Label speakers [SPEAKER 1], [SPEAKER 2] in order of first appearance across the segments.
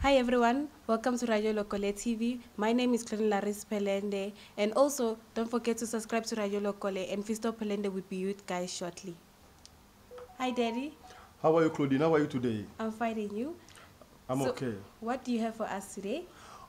[SPEAKER 1] Hi everyone, welcome to Radio Lokole TV. My name is Claudine Laris Pelende, and also don't forget to subscribe to Radio Lokole, and Fisto Pelende will be with guys shortly. Hi Daddy.
[SPEAKER 2] How are you, Claudine? How are you today?
[SPEAKER 1] I'm fine, and you?
[SPEAKER 2] I'm okay.
[SPEAKER 1] What do you have for us today?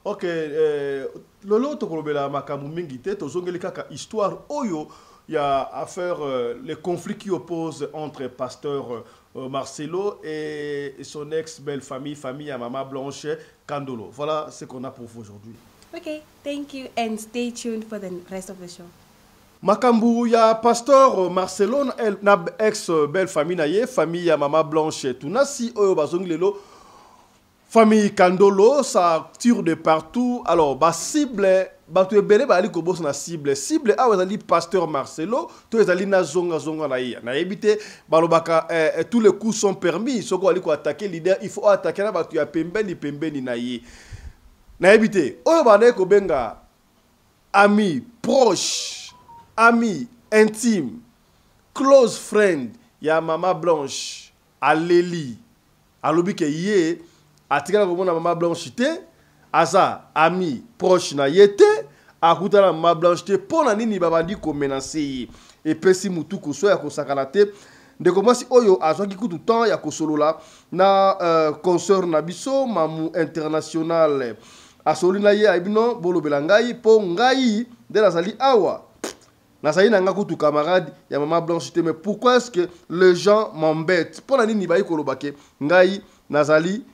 [SPEAKER 2] Okay, lolo tokolobela makambu mingi te tozongeli kaka histoire oyo ya affaire les conflits qui opposent entre pasteur Marcelo et son ex-belle famille à Maman Blanche Kandolo. Voilà ce qu'on a pour vous aujourd'hui.
[SPEAKER 1] Okay, thank you and stay tuned for the rest of the show.
[SPEAKER 2] Makambu ya pasteur Marcelo na ex-belle famille à Maman Blanche tunasi oyo bazongilelo famille Kandolo, ça tire de partout. Alors, bah cible, bah tu es belé, bah ali kobo na cible. Cible, ah ouais, ali pasteur Marcelo, tu es ali na zonga na iya. Na éviter, bah tous les coups sont permis. Si on ali ko attaquer leader, il faut attaquer na bah tu as pembeni na iya. Na éviter, oyo bah ne ko benga ami proche, ami intime, close friend, ya Maman Blanche, Alélie, alobi ke yé. Atika na Maman Blanche te, aza ami proche na yete, akuta na Maman Blanche te, pona nini babandi ko menacer et pesi mutu ko so ya ko sakana te, de commencer oyo azwaki kutu temps ya ko solola na concert na biso mamu international asoli na ye abino bolo belangai po ngai de nazali awa. Nazali na nga kutu camarade ya Maman Blanche te, mais pourquoi est-ce que les gens m'embêtent? Pona nini bayi ko lobake ngai nazali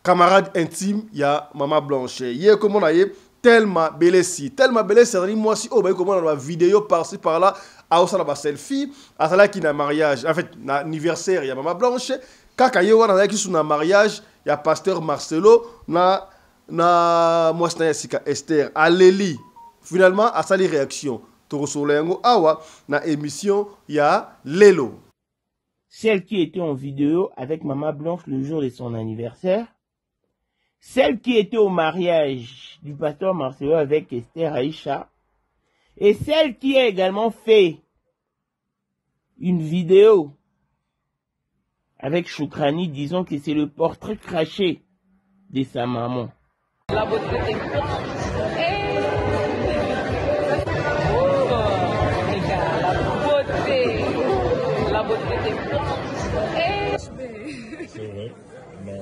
[SPEAKER 2] camarade intime ya Maman Blanche. Hier comme on a eu tellement belé, c'est-à-dire moi si oh bah comment on a vidéo par-ci par-là, à aussi la selfie, à cela qui n'a mariage, en fait na anniversaire ya Maman Blanche, kaka ye wana qui sont na mariage ya pasteur Marcelo na moi c'est Sika Esther Alélie. Finalement à sa réaction, to solengo awa na émission ya Lelo.
[SPEAKER 3] Celle qui était en vidéo avec Maman Blanche le jour de son anniversaire, celle qui était au mariage du pasteur Marcelo avec Esther Aïcha, et celle qui a également fait une vidéo avec Choukrani disant que c'est le portrait craché de sa maman. La beauté
[SPEAKER 4] c'est vrai, mais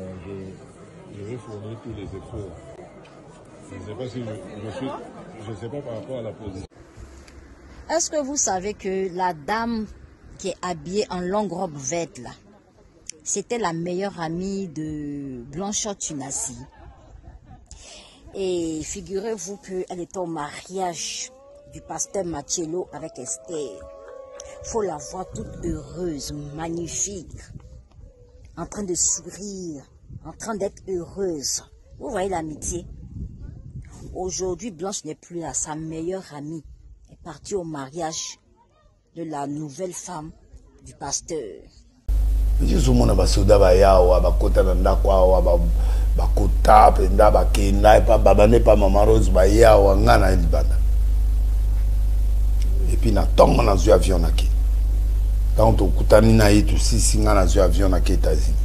[SPEAKER 4] je vais fournir tous les efforts. Je ne sais pas si je sais pas par rapport à la position.
[SPEAKER 5] Est-ce que vous savez que la dame qui est habillée en longue robe verte là, c'était la meilleure amie de Blanchot Tunasi? Et figurez-vous qu'elle était au mariage du pasteur Marcelo avec Esther. Faut la voir toute heureuse, magnifique, en train de sourire, en train d'être heureuse. Vous voyez l'amitié? Aujourd'hui, Blanche n'est plus là, sa meilleure amie est partie au mariage de la nouvelle femme du pasteur.
[SPEAKER 6] Et puis na tonga na zui avion naki. Tant to kutani na yitu sisi nga na zui avion naki États-Unis.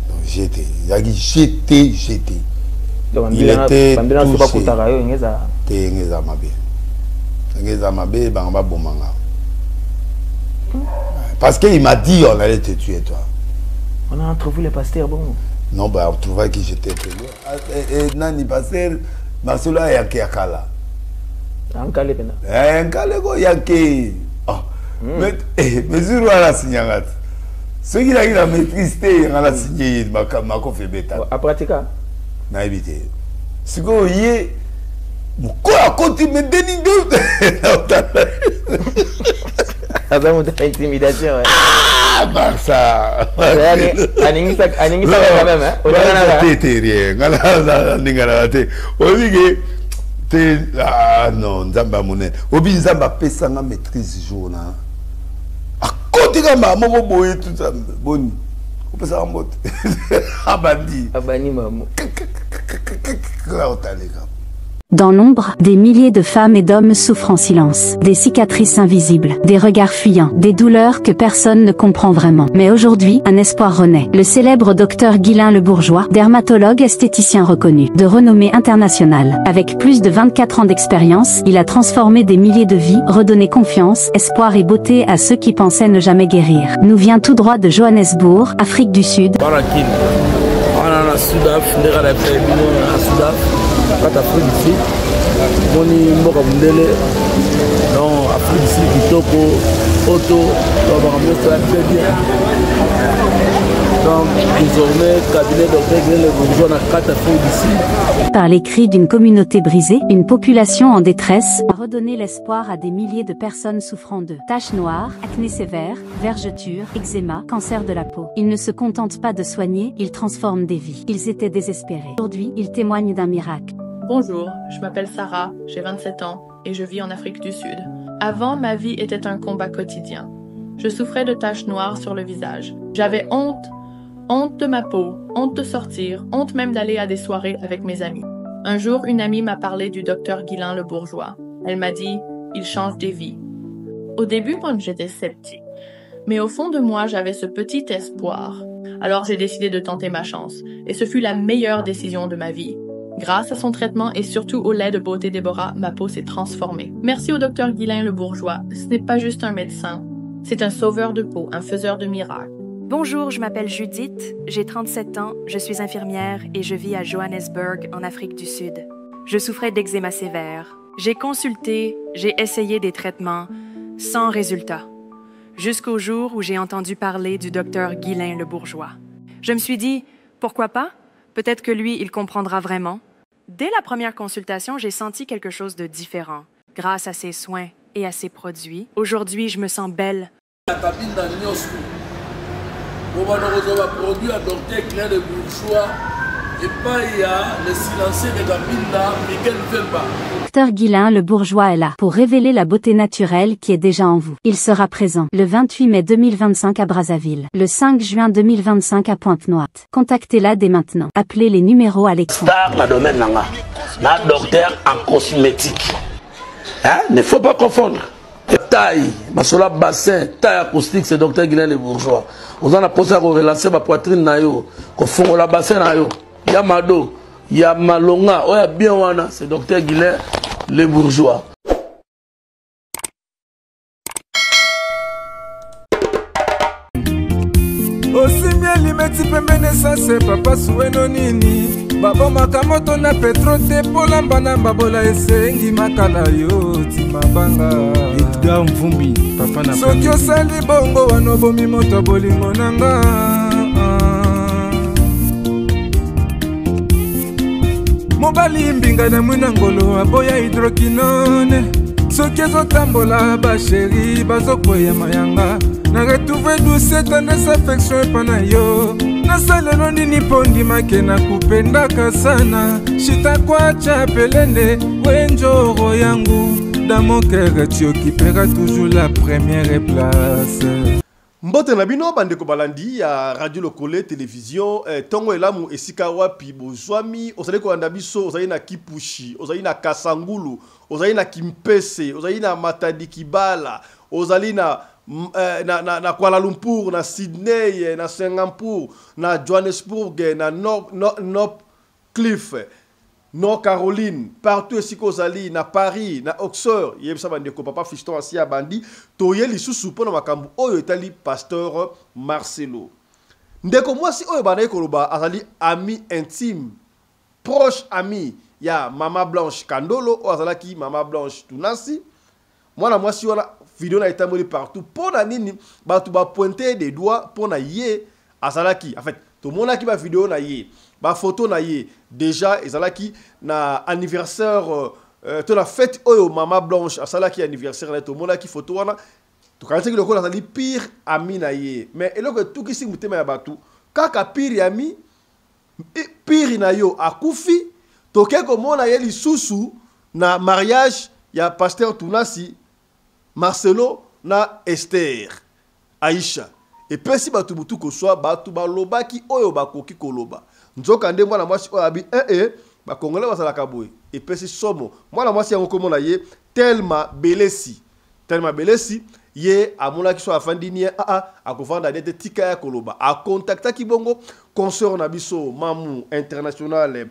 [SPEAKER 6] Donc j'étais. Il était touché. Ngeza mabe banga bomanga. Parce qu'il m'a dit on allait te tuer toi.
[SPEAKER 3] On a entrevu le pasteur bon.
[SPEAKER 6] Non bah on trouvait que j'étais payé. Et nani pasteur Marcelo yake akala.
[SPEAKER 3] Ankale pena.
[SPEAKER 6] Ankale go yake. Ah. Mais sur la signalate. Ce qui a la maîtrise té on a signé mako fait bêta.
[SPEAKER 3] À pratiquer.
[SPEAKER 6] Na éviter. Ce que yé quoi continue déni de.
[SPEAKER 3] Ah ben on a intimidation.
[SPEAKER 6] Ah bah ça.
[SPEAKER 3] Aningi ça quand même hein. On a
[SPEAKER 6] rien. Ngala ningala té. On dit que ah non, Nzamba Mounet. Obi Nzamba pesa nga maîtrise journal. A côté de ma maman boye tout ça. Boni. On peut ça en mode. Abandi.
[SPEAKER 3] Abani maman.
[SPEAKER 6] Là on t'a les gars.
[SPEAKER 7] Dans l'ombre, des milliers de femmes et d'hommes souffrent en silence. Des cicatrices invisibles, des regards fuyants, des douleurs que personne ne comprend vraiment. Mais aujourd'hui, un espoir renaît. Le célèbre docteur Guylain Le Bourgeois, dermatologue esthéticien reconnu, de renommée internationale. Avec plus de 24 ans d'expérience, il a transformé des milliers de vies, redonné confiance, espoir et beauté à ceux qui pensaient ne jamais guérir. Nous vient tout droit de Johannesburg, Afrique du Sud. Par les cris d'une communauté brisée, une population en détresse, a redonné l'espoir à des milliers de personnes souffrant de taches noires, acné sévère, vergetures, eczéma, cancer de la peau. Ils ne se contentent pas de soigner, ils transforment des vies. Ils étaient désespérés. Aujourd'hui, ils témoignent d'un miracle.
[SPEAKER 8] Bonjour, je m'appelle Sarah, j'ai 27 ans et je vis en Afrique du Sud. Avant, ma vie était un combat quotidien. Je souffrais de taches noires sur le visage. J'avais honte de ma peau, honte de sortir, honte même d'aller à des soirées avec mes amis. Un jour, une amie m'a parlé du docteur Guylain Le Bourgeois. Elle m'a dit « Il change des vies ». Au début, moi, j'étais sceptique. Mais au fond de moi, j'avais ce petit espoir. Alors j'ai décidé de tenter ma chance. Et ce fut la meilleure décision de ma vie. Grâce à son traitement et surtout au lait de beauté Déborah, ma peau s'est transformée. Merci au docteur Guylain Le Bourgeois. Ce n'est pas juste un médecin. C'est un sauveur de peau, un faiseur de miracles.
[SPEAKER 9] Bonjour, je m'appelle Judith, j'ai 37 ans, je suis infirmière et je vis à Johannesburg, en Afrique du Sud. Je souffrais d'eczéma sévère. J'ai consulté, j'ai essayé des traitements, sans résultat. Jusqu'au jour où j'ai entendu parler du docteur Guylain Le Bourgeois. Je me suis dit, pourquoi pas? Peut-être que lui, il comprendra vraiment. Dès la première consultation, j'ai senti quelque chose de différent. Grâce à ses soins et à ses produits, aujourd'hui, je me sens belle.
[SPEAKER 7] Docteur Guylain Le Bourgeois est là pour révéler la beauté naturelle qui est déjà en vous. Il sera présent le 28 mai 2025 à Brazzaville, le 5 juin 2025 à Pointe-Noire. Contactez-la dès maintenant. Appelez les numéros à l'écran.
[SPEAKER 10] Star na domaine nanga, na docteur en cosmétique. Hein? Ne faut pas confondre. Taille, masola bassin, taille acoustique, c'est docteur Guylain Le Bourgeois. Vous en avez posé à relancer ma poitrine na yo, qu'on fonde la bassin na yo. Yamado, Yamalonga, oya bien wana, c'est docteur Guylain Le Bourgeois.
[SPEAKER 11] Osimia limeti pembene sase papa sueno nini. Babo makamoto na petro te polamba na babola esengi makala yo timabanga. Edgar Mvumbi, papa na soki osali bongo wanobomi moto bolingo nanga. Mobali mbinga na mwina ngolo aboya hydroquinone. Soki ezotambola basheri bazokweya mayanga. Na retrouve douce tendresse affection epana yo. Nasalelo nini pondi makena kupendaka sana. Shita kwacha pelende wenjoro yangu. Dans mon cœur tu occuperas toujours la première place.
[SPEAKER 2] Mbote na bino bandeko balandi ya radio lokole télévision tongo elamu esika wapi bozwami ozali ko anda biso ozali na Kipushi ozali na Kasangulu ozali na Kimpese ozali na Matadi Kibala ozali na Kuala Lumpur na Sydney na Singapour na Johannesburg na North Cliff North Caroline, partout ici kozali, na Paris, na Oxford, yebisa bandeko papa fiston asi ya bandi, toye lisusu pona makambu oyo etali pasteur Marcelo. Ndeko mwasi oyo banaye koloba azali ami intime, proche ami ya Mama Blanche Kandolo, o azalaki Mama Blanche Tunasi. Mwana mwasi wana video na etamboli partout, pona nini batu ba pointer des doigts pona ye azalaki. En fait, to mona ki ba video na ye. Ba photo na ye déjà ezalaki na anniversaire to la fête oyo Mama Blanche asalaki anniversaire na to mona ki photo wana to kanisi ki lokola azali pire ami na ye mais eloko tout kisi mutema ya batu kaka pire ami pire na yo akufi to keko mona ye lisusu na mariage ya pasteur Tunasi Marcelo na Esther Aisha et puis si batu butu ko soit batu balobaki oyo bakoki koloba nzoka nde mwana mwasi oyo abi ba congolais bazalaka boye epesi somo mwana mwasi yango komona ye Thelma Belesi ye amonaki so afandi ni akofanda dete tika ya koloba a contactaki bongo consort na biso mamu international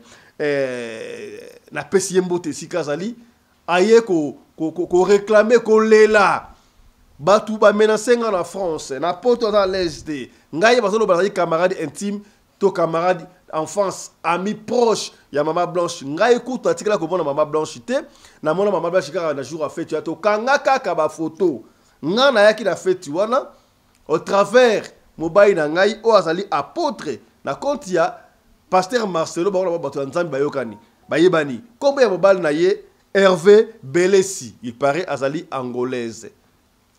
[SPEAKER 2] na pesi yembote sikazali aye ko réclamer ko lela batu ba menacenga na France na poto dans l'est ngai bazolo bazali camarade intime to camarade enfance ami proche ya Mama Blanche ngai kuta tikala ko mona Mama Blanche te na mona Mama Blanche kaka na jour a fait tu to kanga kaka ba photo ngana yaki na fête wana au travers mobile na ngai o azali apôtre na compte ya pasteur Marcelo ba ona bato nzambi bayokani bayebani kombo ya mobile na ye Hervé Belesi il paraît azali angolaise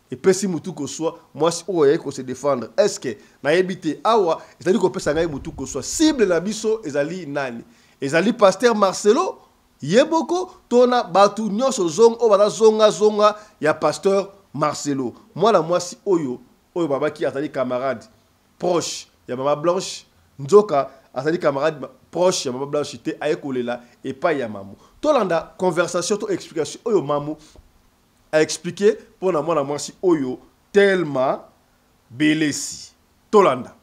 [SPEAKER 2] et pesi mutu ko soit moi si oye ko se défendre est-ce que na yebité awa ezali ko pesa ngai mutu ko soit cible na biso ezali nani ezali pasteur Marcelo yeboko tona batu nyonso zong o bana zonga ya pasteur Marcelo moi la moi si oyo baba ki azali camarade proche ya Mama Blanche nzoka azali camarade proche ya Mama Blanche te ayekolela et pas ya mamu tolanda conversation to explication oyo mamu a expliqué pour la moi si oyo Thelma Belesi tolanda.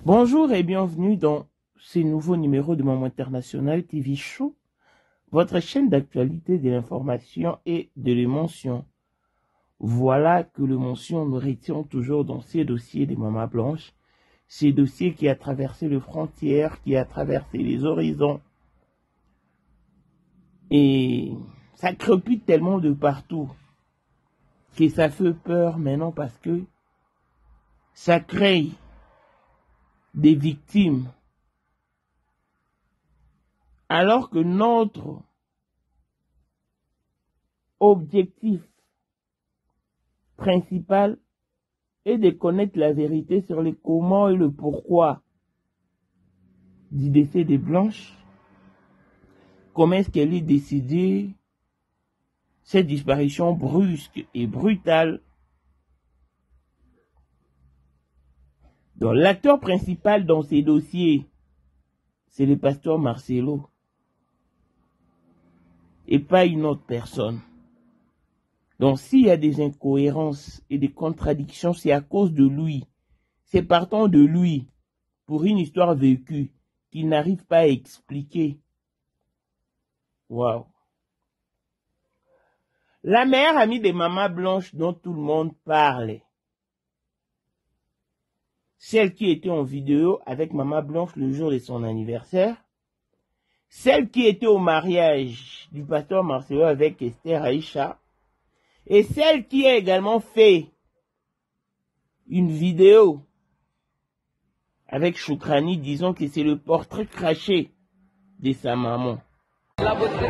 [SPEAKER 3] Bonjour et bienvenue dans ce nouveau numéro de Maman International TV Show, votre chaîne d'actualité, de l'information et de l'émotion. Voilà que l'émotion nous retient toujours dans ces dossiers de Mama Blanche, ces dossiers qui a traversé les frontières, qui a traversé les horizons. Et ça crepite tellement de partout que ça fait peur maintenant parce que ça crée des victimes. Alors que notre objectif principal est de connaître la vérité sur le comment et le pourquoi du décès de Blanche. Comment est-ce qu'elle est décidée cette disparition brusque et brutale. Donc l'acteur principal dans ces dossiers, c'est le pasteur Marcelo. Et pas une autre personne. Donc s'il y a des incohérences et des contradictions, c'est à cause de lui. C'est partant de lui, pour une histoire vécue, qu'il n'arrive pas à expliquer. Waouh. La meilleure amie de Mama Blanche dont tout le monde parle. Celle qui était en vidéo avec Mama Blanche le jour de son anniversaire. Celle qui était au mariage du pasteur Marcelo avec Esther Aïcha. Et celle qui a également fait une vidéo avec Choukrani disant que c'est le portrait craché de sa maman. La beauté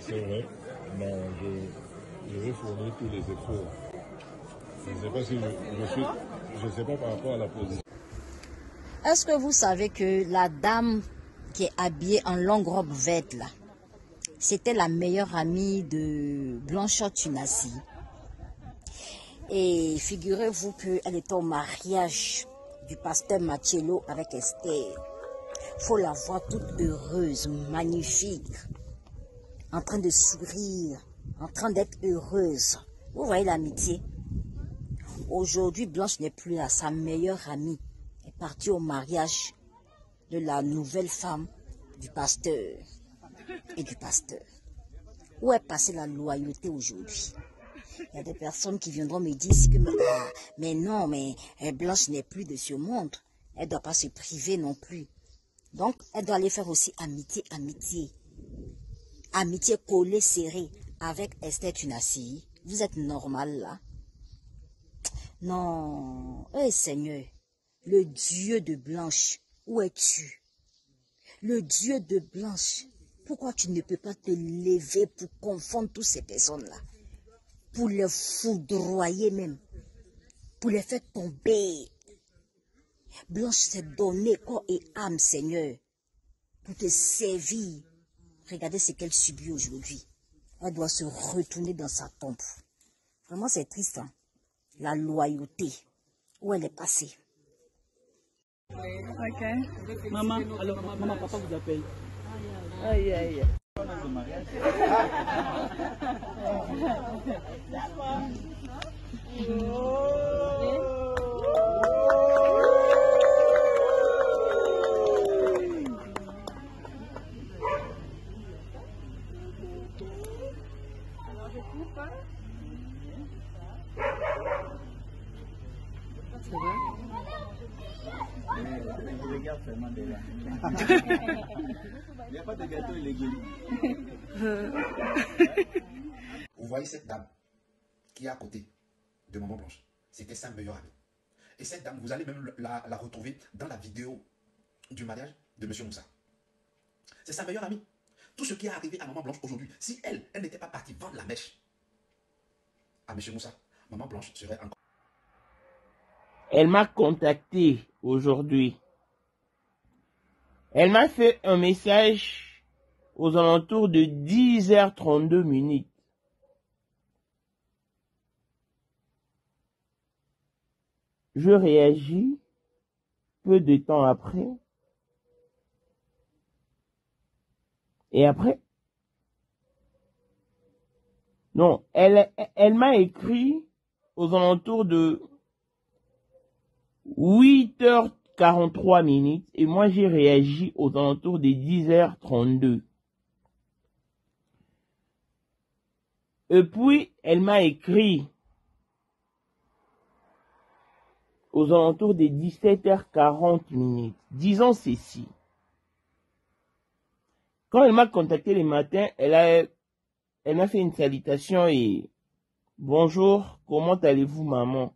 [SPEAKER 4] c'est vrai, mais je vais fournir tous les efforts. Je ne sais pas si je sais pas par rapport à la position.
[SPEAKER 5] Est-ce que vous savez que la dame qui est habillée en longue robe verte là, c'était la meilleure amie de Blanchot Tunasi? Et figurez-vous qu'elle était au mariage du pasteur Marcelo avec Esther. Faut la voir toute heureuse, magnifique, en train de sourire, en train d'être heureuse. Vous voyez l'amitié? Aujourd'hui, Blanche n'est plus là, sa meilleure amie est partie au mariage de la nouvelle femme du pasteur et du pasteur. Où est passée la loyauté aujourd'hui? Il y a des personnes qui viendront me dire que mais non, mais Blanche n'est plus de ce monde. Elle ne doit pas se priver non plus. Donc, elle doit aller faire aussi amitié. Amitié collée, serrée avec Esther Tunasi. Vous êtes normal là? Non. Eh Seigneur, le Dieu de Blanche, où es-tu? Le Dieu de Blanche, pourquoi tu ne peux pas te lever pour confondre toutes ces personnes-là? Pour les foudroyer même, pour les faire tomber. Blanche s'est donné corps et âme, Seigneur, pour te servir. Regardez ce qu'elle subit aujourd'hui. Elle doit se retourner dans sa tombe. Vraiment, c'est triste. Hein. La loyauté. Où elle est passée.
[SPEAKER 12] Ok. Maman, alors, maman, papa vous appelle. Aïe, aïe.
[SPEAKER 13] Regarde seulement de là. Il n'y a pas de gâteau illégal.
[SPEAKER 14] Vous voyez cette dame qui est à côté de Maman Blanche. C'était sa meilleure amie. Et cette dame, vous allez même la retrouver dans la vidéo du mariage de M. Moussa. C'est sa meilleure amie. Tout ce qui est arrivé à Maman Blanche aujourd'hui, si elle n'était pas partie vendre la mèche à M. Moussa, Maman Blanche serait encore...
[SPEAKER 3] Elle m'a contacté aujourd'hui. Elle m'a fait un message aux alentours de 10h32 minutes. Je réagis peu de temps après. Et après? Non, elle m'a écrit aux alentours de 8h43 minutes et moi j'ai réagi aux alentours de 10h32. Et puis elle m'a écrit aux alentours de 17h40 minutes. Disons ceci. Quand elle m'a contacté le matin, elle m'a fait une salutation et bonjour, comment allez-vous maman?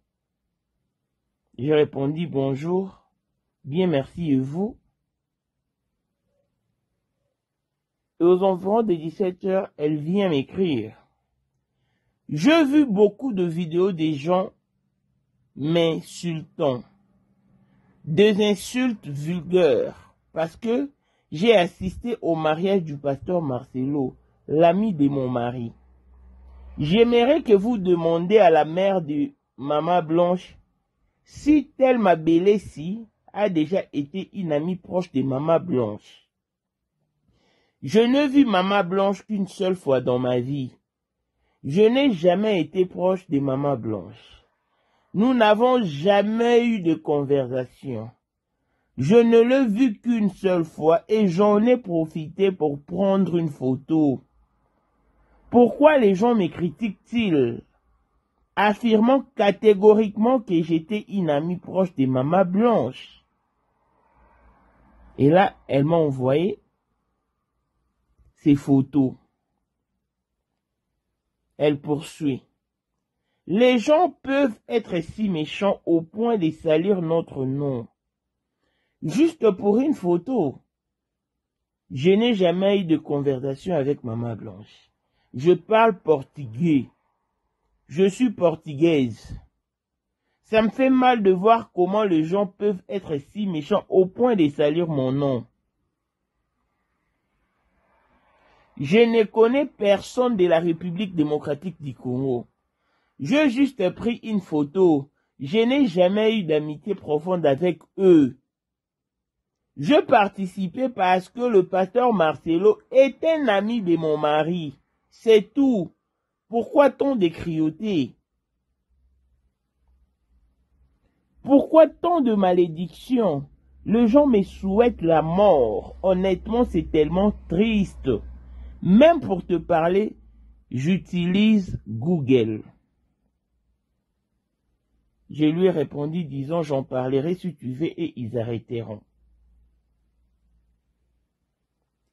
[SPEAKER 3] J'ai répondu bonjour, bien merci et vous? Et aux environs de 17h, elle vient m'écrire. J'ai vu beaucoup de vidéos des gens m'insultant, des insultes vulgaires, parce que j'ai assisté au mariage du pasteur Marcelo, l'ami de mon mari. J'aimerais que vous demandiez à la mère de Maman Blanche si telle ma belle-ci a déjà été une amie proche de Maman Blanche. Je n'ai vu Maman Blanche qu'une seule fois dans ma vie. Je n'ai jamais été proche de Maman Blanche. Nous n'avons jamais eu de conversation. Je ne l'ai vu qu'une seule fois et j'en ai profité pour prendre une photo. Pourquoi les gens me critiquent-ils, affirmant catégoriquement que j'étais une amie proche de Maman Blanche? Et là, elle m'a envoyé ces photos. Elle poursuit. Les gens peuvent être si méchants au point de salir notre nom. Juste pour une photo. Je n'ai jamais eu de conversation avec Maman Blanche. Je parle portugais. Je suis portugaise. Ça me fait mal de voir comment les gens peuvent être si méchants au point de salir mon nom. Je ne connais personne de la République démocratique du Congo. J'ai juste pris une photo. Je n'ai jamais eu d'amitié profonde avec eux. Je participais parce que le pasteur Marcelo est un ami de mon mari. C'est tout. Pourquoi tant de cruauté? Pourquoi tant de malédictions? Les gens me souhaitent la mort. Honnêtement, c'est tellement triste. Même pour te parler, j'utilise Google. Je lui ai répondu disant j'en parlerai si tu veux et ils arrêteront.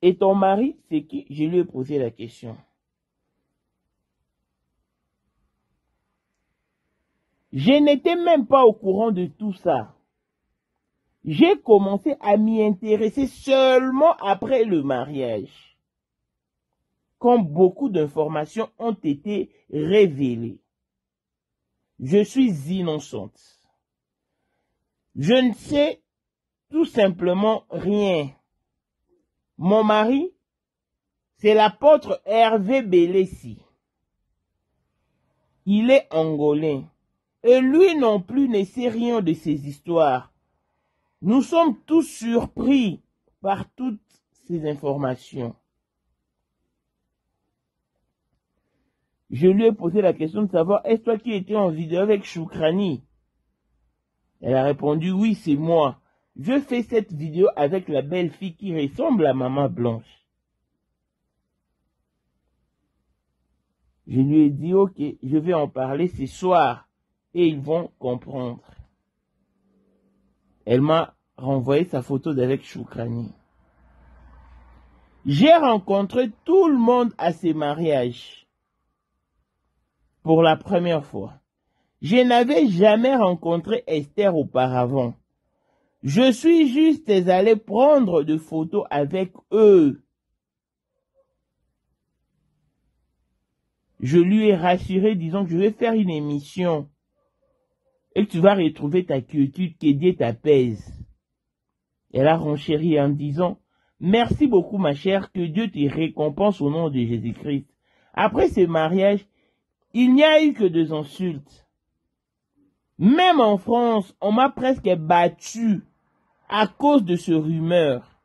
[SPEAKER 3] Et ton mari, c'est qui? Je lui ai posé la question. Je n'étais même pas au courant de tout ça. J'ai commencé à m'y intéresser seulement après le mariage, quand beaucoup d'informations ont été révélées. Je suis innocente. Je ne sais tout simplement rien. Mon mari, c'est l'apôtre Hervé Bélessi. Il est angolais. Et lui non plus ne sait rien de ces histoires. Nous sommes tous surpris par toutes ces informations. Je lui ai posé la question de savoir, est-ce toi qui étais en vidéo avec Choukrani? Elle a répondu, oui, c'est moi. Je fais cette vidéo avec la belle fille qui ressemble à Maman Blanche. Je lui ai dit, ok, je vais en parler ce soir et ils vont comprendre. Elle m'a renvoyé sa photo d'avec Choukrani. J'ai rencontré tout le monde à ces mariages. Pour la première fois. Je n'avais jamais rencontré Esther auparavant. Je suis juste allé prendre des photos avec eux. Je lui ai rassuré disant que je vais faire une émission et que tu vas retrouver ta quiétude, que Dieu t'apaise. Elle a renchéri en disant, merci beaucoup ma chère, que Dieu te récompense au nom de Jésus-Christ. Après ce mariage, il n'y a eu que des insultes. Même en France, on m'a presque battu à cause de ce rumeur.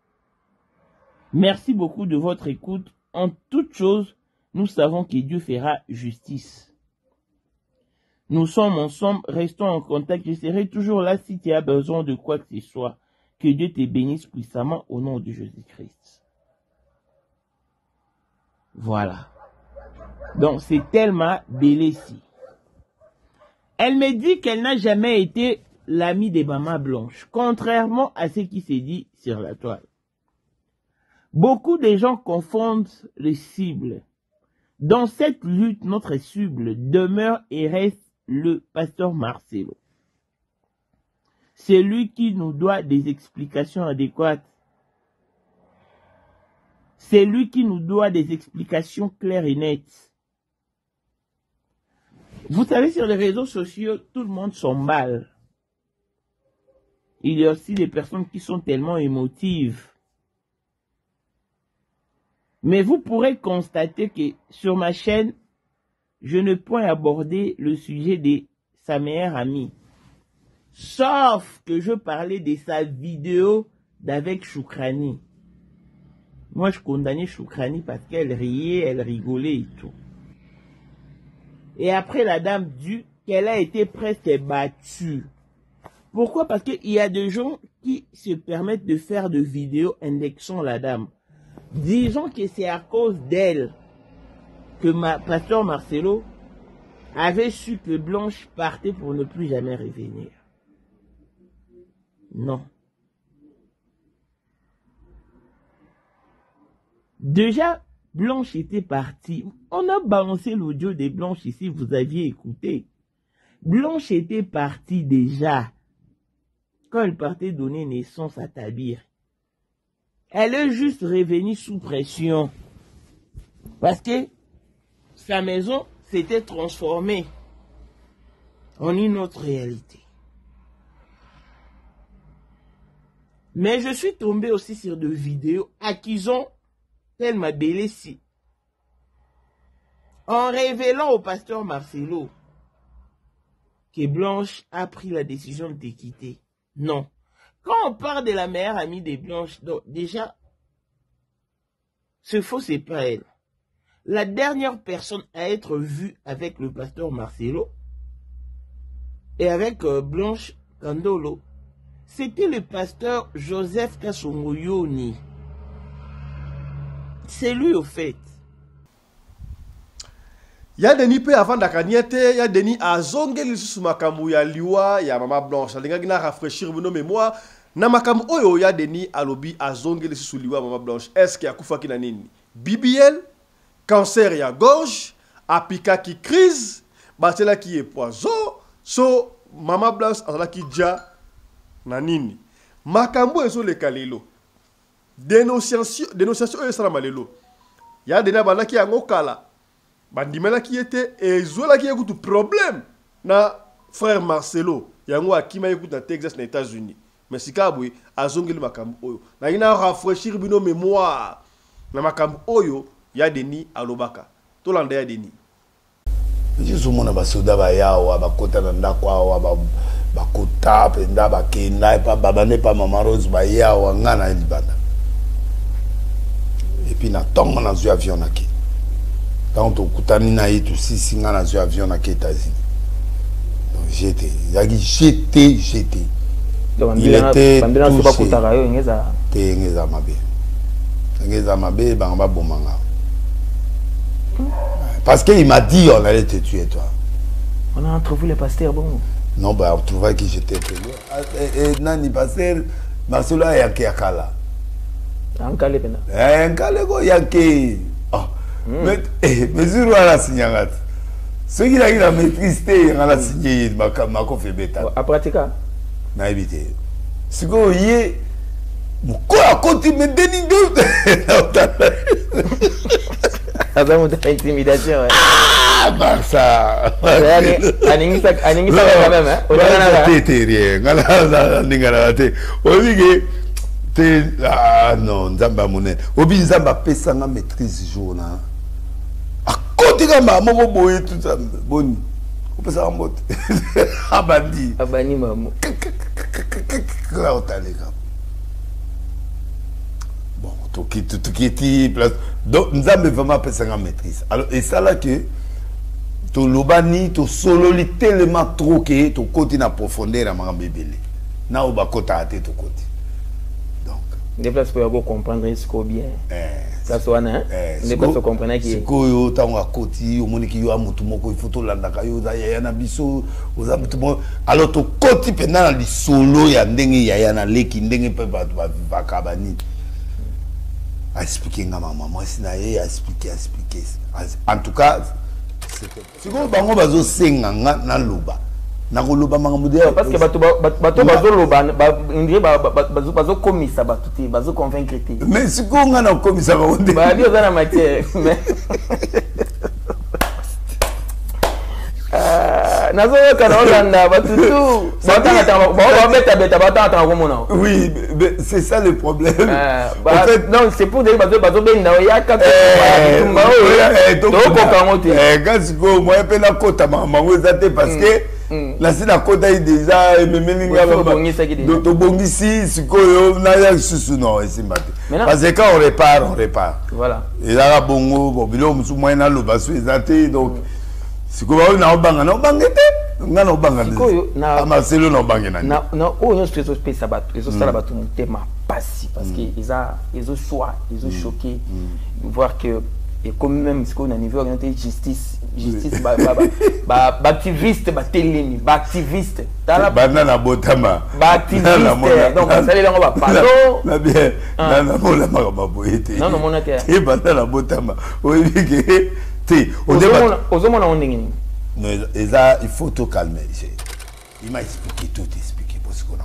[SPEAKER 3] Merci beaucoup de votre écoute. En toute chose, nous savons que Dieu fera justice. Nous sommes ensemble, restons en contact. Je serai toujours là si tu as besoin de quoi que ce soit. Que Dieu te bénisse puissamment au nom de Jésus-Christ. Voilà. Donc, c'est Thelma Belessi. Elle me dit qu'elle n'a jamais été l'amie des Maman Blanche, contrairement à ce qui s'est dit sur la toile. Beaucoup de gens confondent les cibles. Dans cette lutte, notre cible demeure et reste le pasteur Marcelo. C'est lui qui nous doit des explications adéquates. C'est lui qui nous doit des explications claires et nettes. Vous savez, sur les réseaux sociaux, tout le monde s'emballe. Il y a aussi des personnes qui sont tellement émotives. Mais vous pourrez constater que sur ma chaîne, je ne peux aborder le sujet de sa meilleure amie. Sauf que je parlais de sa vidéo d'avec Choukrani. Moi, je condamnais Choukrani parce qu'elle riait, elle rigolait et tout. Et après, la dame dit qu'elle a été presque battue. Pourquoi? Parce qu'il y a des gens qui se permettent de faire des vidéos indexant la dame. Disons que c'est à cause d'elle que pasteur Marcelo avait su que Blanche partait pour ne plus jamais revenir. Non. Déjà, Blanche était partie. On a balancé l'audio de Blanche ici, vous aviez écouté. Blanche était partie déjà. Quand elle partait donner naissance à Tabir. Elle est juste revenue sous pression. Parce que sa maison s'était transformée en une autre réalité. Mais je suis tombé aussi sur des vidéos accusant Thelma Belessi en révélant au pasteur Marcelo que Blanche a pris la décision de te quitter. Non. Quand on parle de la meilleure amie de Blanche, donc déjà, ce faux, c'est pas elle. La dernière personne à être vue avec le pasteur Marcelo et avec Blanche Kandolo, c'était le pasteur Joseph Kasongoyoni. C'est lui au fait.
[SPEAKER 2] Il y a des nippes avant d'akaniete, il y a des nippes à zongeli sous makamu ya liwa, ya Maman Blanche. Alinga gina rafraîchir nos mémoires. Na makamu oyo ya des nippes à lobby à zongeli sous liwa Maman Blanche. Est-ce qu'il y a kufa ki na nini? BBL, cancer ya gorge, apika qui crise, batela qui est poison, so Maman Blanche azala ki dia na nini. Makamu ezo le kalelo. Dénonciation oyo sala malelo. Ya des nippes qui a ngokala. Bandimela qui était et zola qui écoute problème na frère Marcelo yango akima écoute na Texas na États-Unis mais sikabwe azongeli makambo oyo na ina rafraîchir bino mémoire na makambo oyo ya Denis alobaka tolanda ya Denis
[SPEAKER 6] Je mona basoda ba yawa bakota na ndako awa bakota penda bakenda pa baba ne pa mama Rose ba yawa ngana libanda. Et puis na tonga na zo avion na ki. Tant to kutani na yi tout si ngana zo avion na ki États-Unis. Donc j'étais, il était touché. Ngeza mabe. Ngeza mabe banga bomanga. Parce qu'il m'a dit on allait te tuer toi.
[SPEAKER 3] On a entrevu les pasteurs bon.
[SPEAKER 6] Non bah on trouvait que j'étais peu loin. Et nani pasteur Marcelo yake yakala.
[SPEAKER 3] Ankale pena.
[SPEAKER 6] Ankale go yake. Ah. Mais mesure wala signangat. Ce qui a eu la maîtrise on a signé ma fait bêta.
[SPEAKER 3] À pratiquer.
[SPEAKER 6] Na évité. Ce que yé quoi côté me dénigre.
[SPEAKER 3] Avant mon intimidation.
[SPEAKER 6] Ah, Barça.
[SPEAKER 3] Aningi ça quand même hein.
[SPEAKER 6] Ah non, Nzamba Mounet. Obi Nzamba pesa nga maîtrise jour na. A côté kama moko boye tout ça boni. Ko pesa mbote. Abandi.
[SPEAKER 3] Abani maman.
[SPEAKER 6] Là au talega. Bon, tout qui place. Donc Nzamba vraiment pesa nga maîtrise. Alors et ça là que to lobani to solo li tellement trop que to côté na profondeur à ma bébélé. Na oba kota ate to côté.
[SPEAKER 3] Des places pour comprendre ce qu'on bien. Ça soit hein. Des places pour comprendre qui.
[SPEAKER 6] Ce que yo tango akoti, o moni ki yo amutu moko il faut to landa ka yo za ya na biso, o za mutu mo. Alors to koti pena na li solo ya ndenge ya na leki ndenge pe ba kabani. A expliquer nga maman, moi si na ye expliquer. En tout cas, c'était. Ce que bango bazo senga nga na loba. Parce
[SPEAKER 3] que bato bazo loba ndie bazo komisa bato te bazo convaincre te.
[SPEAKER 6] Mais si ko nga na komisa ba onde
[SPEAKER 3] ba bio za na matière mais nazo kana olanda bato tout bata komona.
[SPEAKER 6] Oui, c'est ça le problème.
[SPEAKER 3] En fait non, c'est pour dire bazo benda ya ka to
[SPEAKER 6] quand si ko moi pe na kota maman zate parce que la c'est la côte déjà memelinga to bongisi sikoyo na ya susu non esimbate parce que quand on répare
[SPEAKER 3] voilà
[SPEAKER 6] et là bongo bobilo musu moyena lo basu ezate donc sikoyo na obanga na obangete ngana obanga
[SPEAKER 3] sikoyo na
[SPEAKER 6] Marcelo na obanga
[SPEAKER 3] na o no stress pesa bato ezo sala bato mutema pasi parce que ils ont choix ils ont choqué voir que et comme même ce qu'on a niveau orienté justice activiste telemi activiste
[SPEAKER 6] banana botama
[SPEAKER 3] activiste donc ça les on va pardon
[SPEAKER 6] na bien na mola maboyete
[SPEAKER 3] non mon até
[SPEAKER 6] et banana botama oui que tu
[SPEAKER 3] ozomona ondingini
[SPEAKER 6] non il faut te calmer il m'a expliqué tout pour ce qu'on a.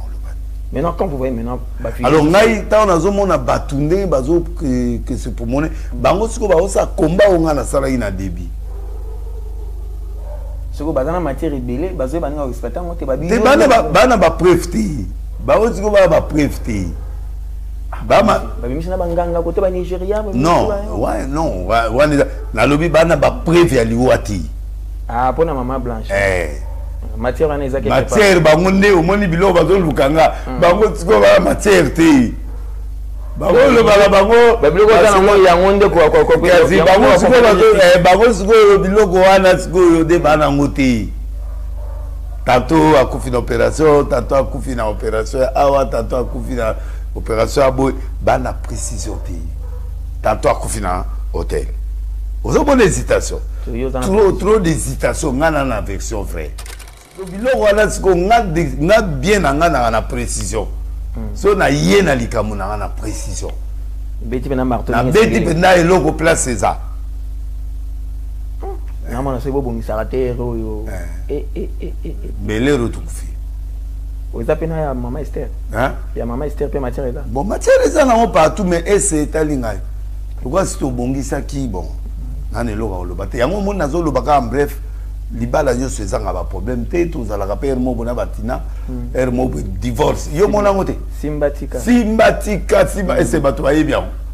[SPEAKER 3] Maintenant, quand vous voyez maintenant...
[SPEAKER 6] Alors, on a zomona batunde bazo que c'est pour mon bango siko ba osa combat onga na sala ina débit.
[SPEAKER 3] Siko bazana matière rebelle, bazo bana respecter monte ba
[SPEAKER 6] te bana ba prefti. Ba siko ba prefti. Ba
[SPEAKER 3] bimishina banganga côté ba Nigeria
[SPEAKER 6] non, ouais non, ouais na lobi bana ba prévi ali wati.
[SPEAKER 3] Ah, pona maman blanche. Matière en ezaki
[SPEAKER 6] matière bangonde omoni bilo bazo lukanga bango siko ba matière te bango le bala bango
[SPEAKER 3] bilo ko tana mo ya ngonde ko
[SPEAKER 6] bango siko bango siko bilo ko wana siko de bana ngote tantôt akufi na opération tantôt akufi na opération awa tantôt akufi na opération abo bana précision te tantôt akufi na hôtel ozo bonne hésitation trop d'hésitation ngana na version vraie. Biloko wana siko nga bien na précision. So na ye na likamu na précision.
[SPEAKER 3] Beti pena marteau.
[SPEAKER 6] Na beti pena eloko place ça.
[SPEAKER 3] Na mona sebo bongisa ratero yo.
[SPEAKER 6] Belero tukufi.
[SPEAKER 3] Oza pena ya mama Esther.
[SPEAKER 6] Hein?
[SPEAKER 3] Ya mama Esther pe matière eza.
[SPEAKER 6] Bon matière eza na partout mais ese talinga. Pourquoi si to bongisa ki bon. Na eloko olobate. Yango mona zo lobaka en bref. Libala yo se zanga ba problème te to za la rapper mo bona batina mo divorce yo mona ngote
[SPEAKER 3] simbatika
[SPEAKER 6] ese bato ba bien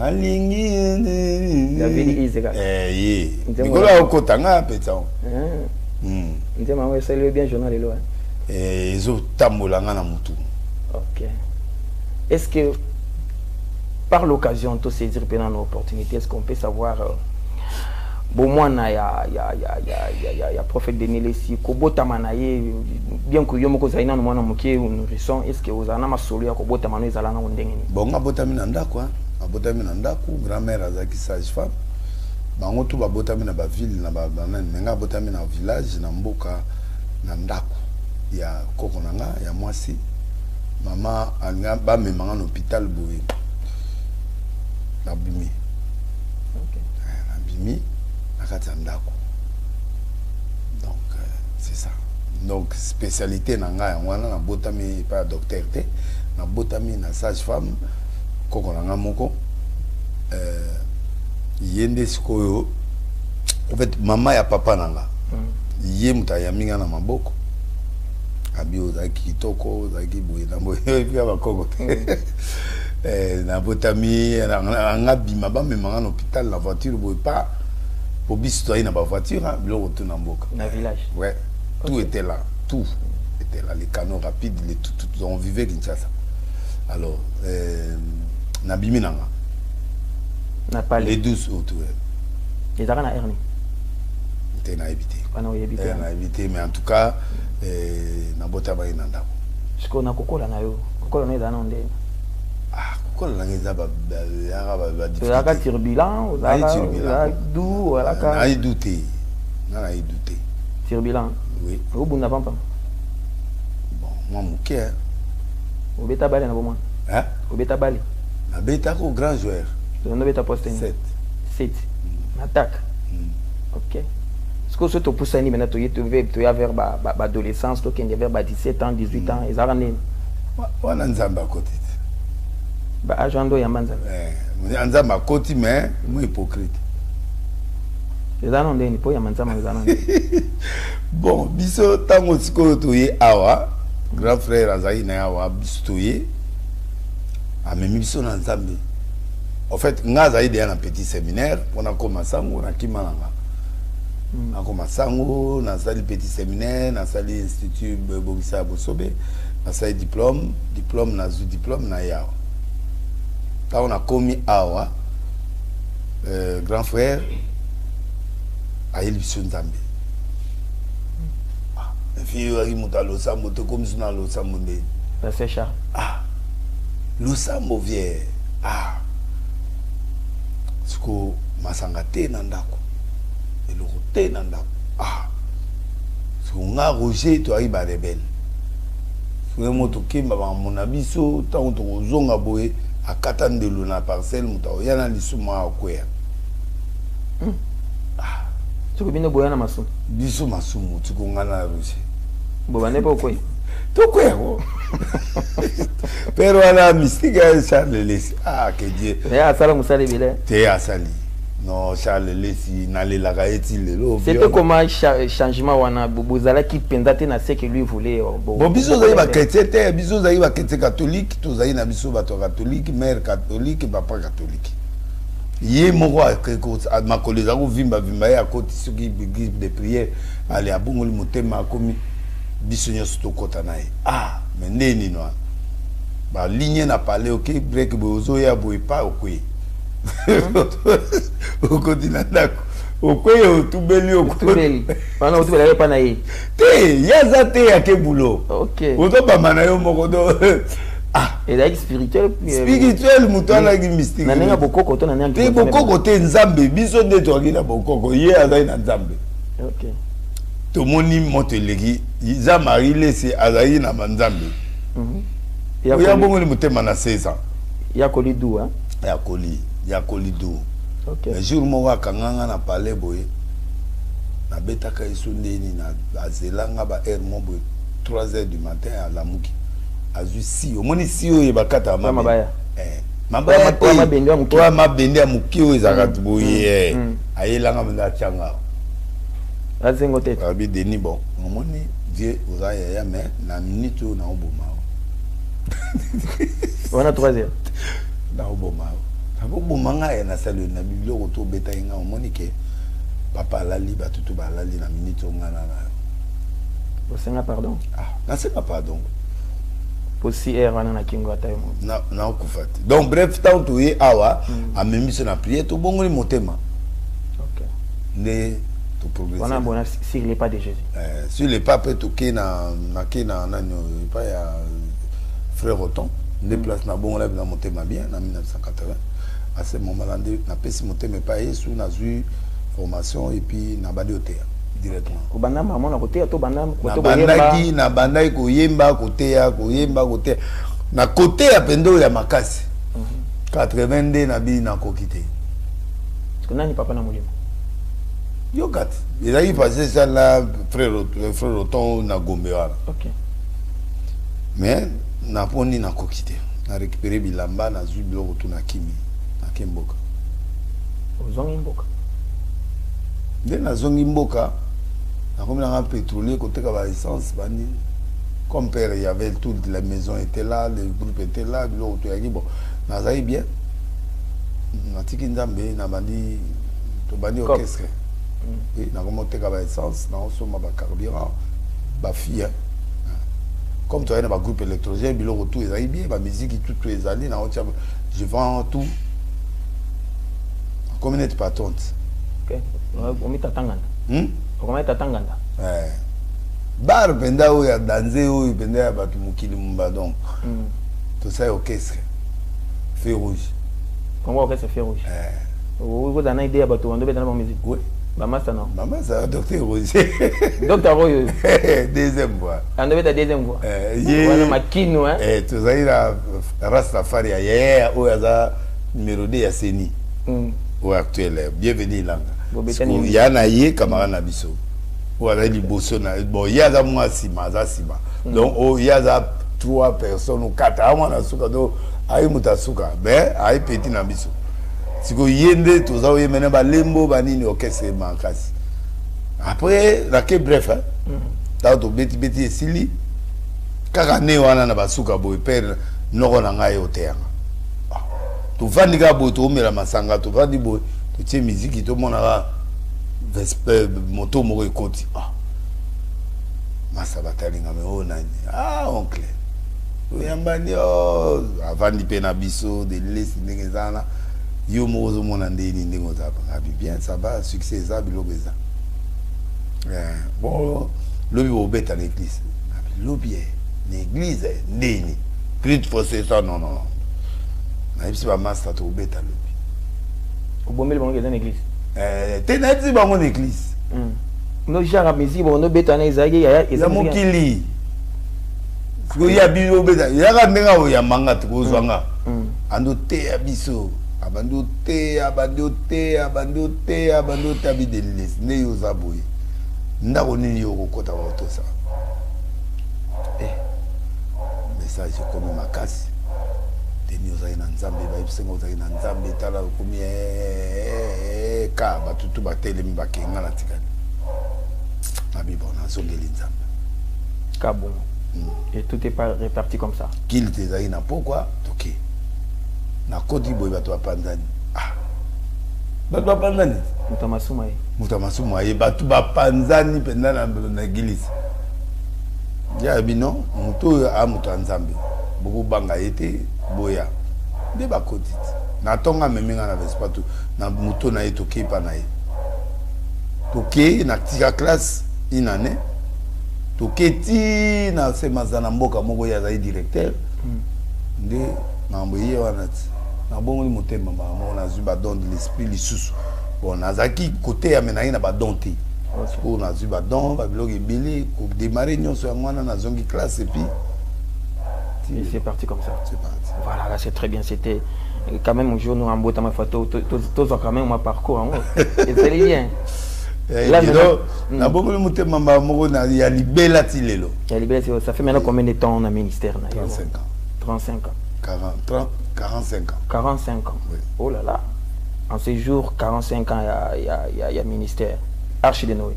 [SPEAKER 6] alingi
[SPEAKER 13] David Iseka
[SPEAKER 6] Nicolas Okotanga pétan
[SPEAKER 13] Ndema ouais salut bien journal lelo
[SPEAKER 6] ezo tambolanga na mutu.
[SPEAKER 13] OK. Est-ce que par l'occasion de saisir pendant une opportunité, est-ce qu'on peut savoir bon moi il y a prophète Denis Lessi kobota manaye bien que yomoko zaina mwana mokie nourrisson, est-ce que vous ana masolo ya kobota mano ezalanga ndenge ni
[SPEAKER 6] bon ngabotami na ndako abotami na ndako grand-mère azaki sage-femme bango tu babotami na ba ville na ba banane mais ngabotami na village na mboka na ndako ya koko nanga ya mwasi mama anga ba memanga na hôpital boye na bimi na bimi na kati ya ndako donc c'est ça donc spécialité nanga ya wana na botami pas docteur te na botami na sage-femme koko nanga moko yende sikoyo en fait mama ya papa nanga ye muta ya minga na maboko abi ozaki kitoko ozaki boye na boye pia bakoko na botami nga bima ba memanga na hôpital la voiture boye pas pour biso na ba voiture bilo tout na mboka
[SPEAKER 13] na village
[SPEAKER 6] ouais tout était là tout était là les canaux rapides les tout on vivait Kinshasa alors na bimi nanga
[SPEAKER 13] na pas
[SPEAKER 6] les 12 autour
[SPEAKER 13] les arana erni
[SPEAKER 6] t'es na évité
[SPEAKER 13] na
[SPEAKER 6] évité mais en tout cas na bota ba ina ndako
[SPEAKER 13] siko na kokola na yo kokola na ezana onde
[SPEAKER 6] kokola na ngeza ba ba
[SPEAKER 13] difficulté turbulent ozala dou wala ka
[SPEAKER 6] na douté na douté
[SPEAKER 13] turbulent
[SPEAKER 6] oui
[SPEAKER 13] obunda pampa
[SPEAKER 6] bon moi muke
[SPEAKER 13] obeta bale na bomwa obeta bale
[SPEAKER 6] na beta ko grand joueur
[SPEAKER 13] on beta poste 7 attaque OK. Ce que tu pousses maintenant tu es vers l'adolescence, tu es vers 17 ans, 18 ans, ils ont
[SPEAKER 6] wana nzamba côté.
[SPEAKER 13] Ba agendo ya manza.
[SPEAKER 6] Nzamba côté mais moi hypocrite.
[SPEAKER 13] Les gens ndeni po ya manza manza.
[SPEAKER 6] Bon, biso tango siko toye awa, grand frère azai na awa biso toye. Amemi biso na nzambe. En fait, nga azai de un petit séminaire, on a commencé on a kimalanga. On a commencé on a sali petit séminaire, on a sali institut Bobisa Bosobe, on a sali diplôme na zu diplôme na yawa. Là on a commis awa grand frère a biso nzambe. Fille ari mutalo sambo to comme suna lo sambo ndeni.
[SPEAKER 13] La sécha.
[SPEAKER 6] Lo sambo vie. Siko masanga te na ndako. Eloko te na ndako. Siko nga Roger to ari ba rebelle. Siko moto kimba ba mona biso tango to kozonga boye akata ndelo na parcelle muta yana lisuma akwea.
[SPEAKER 13] Siko bino boya na masu.
[SPEAKER 6] Biso masumu siko nga na Roger.
[SPEAKER 13] Bobane po kwe.
[SPEAKER 6] To kwego. Pero ala mystique Charles Lessi. Que Dieu.
[SPEAKER 13] Ya sala musali bile.
[SPEAKER 6] Te asali. Non Charles Lessi na le la gaeti lelo.
[SPEAKER 13] C'était comment changement wana bozala ki pendate na ce que lui voulait.
[SPEAKER 6] Bon biso za ba chrétien te biso za ba chrétien catholique, to za na biso ba to catholique, mère catholique, papa catholique. Yé moko a ma collègue ko vimba ya côté soki église de prière aller a bongoli motema komi biso nyonso tokota na ye. Mais ndeni noa ba ligne na parler OK break bozo ya boy pa okwe okoti na ndako okwe otubeli okwe
[SPEAKER 13] bana otubeli pa na ye
[SPEAKER 6] te yaza te ya ke boulot
[SPEAKER 13] OK
[SPEAKER 6] otoba mana yo moko do
[SPEAKER 13] et la spirituel
[SPEAKER 6] mutala ki mystique
[SPEAKER 13] na nenga bokoko to na nenga
[SPEAKER 6] te bokoko te nzambe biso nde to akina bokoko ye azai na nzambe.
[SPEAKER 13] OK
[SPEAKER 6] to moni moteleki iza Marie Lessi azai na manzambe. Ya bongo ni mutema na 16 ans.
[SPEAKER 13] Ya koli du hein.
[SPEAKER 6] Ya koli du.
[SPEAKER 13] OK.
[SPEAKER 6] Le jour mo wa kanganga na parler boye. Na betaka iso ndeni na azelanga ba air mo boye 3h du matin à la muki. Azu si omoni si oye bakata
[SPEAKER 13] mabaya.
[SPEAKER 6] Mabaya
[SPEAKER 13] to mabende ya muki.
[SPEAKER 6] To mabende ya muki oye zakatu boye. Ayelanga menda changa.
[SPEAKER 13] Azengo tete.
[SPEAKER 6] Abi deni bon. Omoni Dieu ozaya ya mais na minute na oboma.
[SPEAKER 13] On a 3 heures.
[SPEAKER 6] Na oboma. Abo manga ya na salle na biblio to beta inga Monique. Papa lali ba tutu ba lali na minute ngana na.
[SPEAKER 13] Bosenga pardon.
[SPEAKER 6] Ah, na senga pardon.
[SPEAKER 13] Aussi wana na kingo atayo.
[SPEAKER 6] Na okufati. Donc bref tant to ye awa a même sur na prière to bongoli motema.
[SPEAKER 13] OK.
[SPEAKER 6] Ne to progresser.
[SPEAKER 13] On a bon sur les pas de Jésus.
[SPEAKER 6] Sur les pas peut toquer na nanyo pas ya frère Oton. Ne place na bon na motema bien en 1980. À ce moment-là na pesi motema pas yesu na zu formation et puis na badi otea directement.
[SPEAKER 13] Ko banda maman na côté to banda
[SPEAKER 6] côté boyemba na banda ko yemba côté ya ko yemba côté na côté ya pendo ya makasi 82 na bi na kokité.
[SPEAKER 13] Parce que nani papa na molimo
[SPEAKER 6] yo gat il a eu passé ça là frère Oton na Gombe wala.
[SPEAKER 13] OK.
[SPEAKER 6] Mais na poni na kokité na récupérer bilamba na zu biloko to na kimi na Kimboka.
[SPEAKER 13] Ozongi mboka.
[SPEAKER 6] Dès la zone Imboka, comme on a un pétrolier, côté de la essence, comme père, il y avait toutes les maisons étaient là, les groupes étaient là, bon, on a bien. On a dit qu'il y a un orchestre. Et on a commencé à la essence, on a reçu un carburant, ma fille. Comme tu as un groupe électrogène, il y a bien, la musique, tout les alliés, je vends tout. Comme on n'est pas tonte.
[SPEAKER 13] OK. On met tatanganda. On met tatanganda.
[SPEAKER 6] Bar penda ou ya danser ou penda ya batu mukili mbadon. Tout ça orchestre. Feu rouge.
[SPEAKER 13] Comment orchestre feu rouge? Vous avez une idée à batu on doit dans la musique. Oui. Maman ça non. Maman
[SPEAKER 6] ça docteur Rouge.
[SPEAKER 13] Docteur Rouge.
[SPEAKER 6] Deuxième voix.
[SPEAKER 13] On doit être deuxième voix.
[SPEAKER 6] Voilà
[SPEAKER 13] makino hein.
[SPEAKER 6] Tout ça il a Rastafari ya ou ya numéro 2 ya Seni. Ou actuel. Bienvenue là. Il y a un camarade Nabiso. Voilà, il bon, il y a moi sima. Donc, il y a 3 personnes ou 4. Mais, il petit Nabiso. Si vous y êtes, tout ça, vous avez lembo, banini, orchestre, mancas. Après, la bref, hein. Beti, Sili. Kakane, wana na basuka, boy, père, non, on a au terrain. Tu vas dire que tu vas masanga, tu vas dire que tu as musique, tout le monde a moto moko ekoti. Masa batalinga me o nani. Ah oncle. Oyambani avandi pe na biso de lesi ndenge zana. Yo mozo mona ndeni ndenge ozapa. Abi bien ça va succès ça bilobeza. Bon lobi obeta l'église. Abi lobi l'église ndeni. Christ forcé ça non. Na ibisi ba master to obeta lobi.
[SPEAKER 13] Obomeli bango dans l'église.
[SPEAKER 6] T'es dit dans mon église.
[SPEAKER 13] Nous genre musique bon nous bétana ezaki
[SPEAKER 6] ya mokili. Siko ya biso beta ya kandenga o ya manga tukozwanga. Ando te ya biso. Abando te abidelis ne yo zaboye. Ndako nini yo kokota wa to ça. Message comme makasi. Nous avons un Nzambe, nous avons un Nzambe, nous avons un ka batutu batele mbakenga na tikani. Abibo na zongeli Nzambe.
[SPEAKER 13] Ka bon. Et tout est pas réparti comme ça.
[SPEAKER 6] Qu'il te zaina pourquoi? OK. Na kodi boy bato panzani. Ah. Bato panzani. Mutamasuma ye bato panzani penda na église. Ya bino muto a muto Nzambe. Bobo banga été boya de ba kotiti na tonga memenga na vespato na muto na etoke pa na ye toke na tika classe inane toke ti na semazana mboka moko ya zai directeur nde na mboye wana ti na bongo motema ba mo na zuba don de l'esprit lisusu bon nazaki côté ya menayi na ba don te pour na zuba don ba biloko ebele ko démarrer nyonso ya mwana na zongi classe et puis
[SPEAKER 13] et c'est parti comme ça. C'est parti. Voilà, là c'est très bien. C'était quand même un jour nous en beau temps photo, tous quand même mon parcours. Et c'est bien.
[SPEAKER 6] Là na beaucoup de monter mama moko na ya libela tilelo.
[SPEAKER 13] Ya libela ça fait maintenant combien de temps on a ministère na
[SPEAKER 6] 35 ans.
[SPEAKER 13] 35 ans.
[SPEAKER 6] 45 ans.
[SPEAKER 13] 45 ans. Oui. Oh là là. En ce jour 45 ans il y a ministère. Archi de Noé.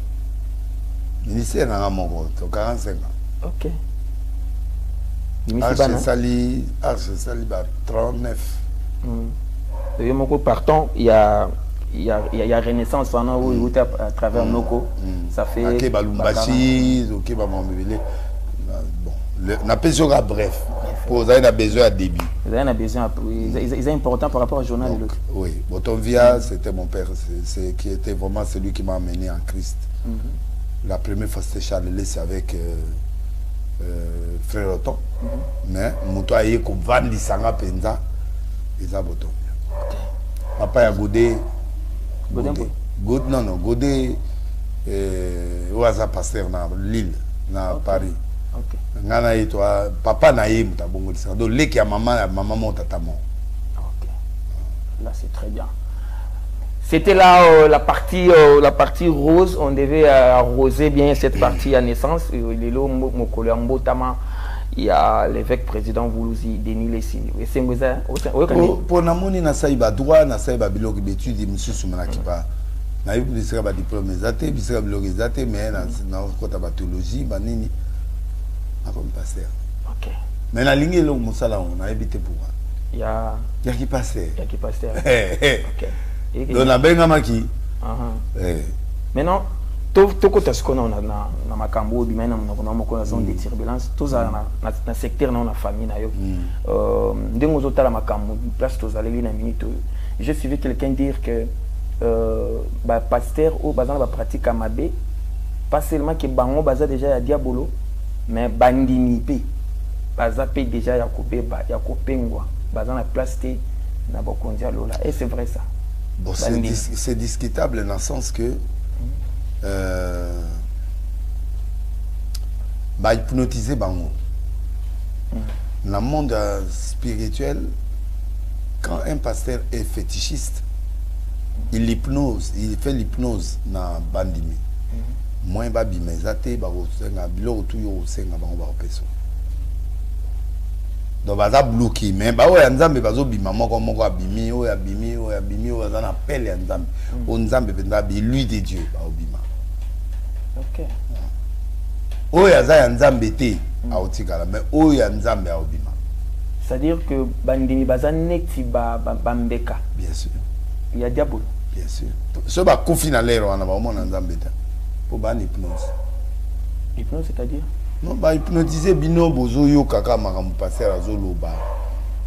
[SPEAKER 6] Ministère na moko 45 ans.
[SPEAKER 13] OK.
[SPEAKER 6] Arche sali ba 39.
[SPEAKER 13] Partons, il y a Renaissance à travers Noko. Ça fait.
[SPEAKER 6] Ok, Balumbashi, ok, bref. Vous avez besoin à débit.
[SPEAKER 13] Ils ont important par rapport au journal de l'autre.
[SPEAKER 6] Oui, Botonvia, c'était mon père, qui était vraiment celui qui m'a amené en Christ. La première fois, c'était Charles Less avec Frère Oton. Mais Mouto Aye, comme Vandi Sanga Penza, ils ont Botonvia. Papa a Godé. Godé, où est-ce pasteur dans Lille, dans Paris. Papa na yé donc leki ya maman monte tamo.
[SPEAKER 13] Là c'est très bien. C'était là la partie rose, on devait arroser bien cette partie à naissance. Il y a l'évêque président Voulouzi Denis Lessini.
[SPEAKER 6] Pour namoni na saïba droit na saïba biloko d'études monsieur Soumanaki pa. Na eu bisera ba diplôme zaté bisera biloko zaté mais na kota ba théologie ba nini. Comme pasteur. Ok. Mais la ligne est là où on a habité pour moi. Il y a qui pasteur. Il y a qui pasteur. Ok. Donc on a bien gamaki.
[SPEAKER 13] Maintenant, tout côté ce qu'on a dans ma cambo, bien on a zone de turbulence. Tous dans le secteur dans la famille na yo. Dès qu'on a la macambo, place tous aller une minute. J'ai suivi quelqu'un dire que pasteur ou bazan va pratique amabé, pas seulement que bango baza déjà à diabolo. Mais bandini pe baza pe déjà ya kopengwa baza na place te na bokondia lola et c'est vrai ça.
[SPEAKER 6] Bon, c'est discutable dans le sens que hypnotiser bango dans le monde spirituel, quand un pasteur est fétichiste, il fait l'hypnose dans bandimi. Moi babi mezate ba osenga bilo tu yo osenga bango ba opeso donc baza bloqué mais ba o ya nzambe bazo bima moko abimi o azana pele ya nzambe o nzambe penda bi lui de Dieu ba obima. OK. O ya za ya nzambe te a otikala mais o ya nzambe a obima.
[SPEAKER 13] C'est-à-dire que bandimi baza neti ba mbeka.
[SPEAKER 6] Bien sûr.
[SPEAKER 13] Il y a diable.
[SPEAKER 6] Bien sûr. Ce ba confina lero na ba mo na nzambe ta. Pour ban hypnose.
[SPEAKER 13] Hypnose c'est-à-dire?
[SPEAKER 6] Non, bah hypnotiser bino bozo yo kaka makamu passer à zoloba.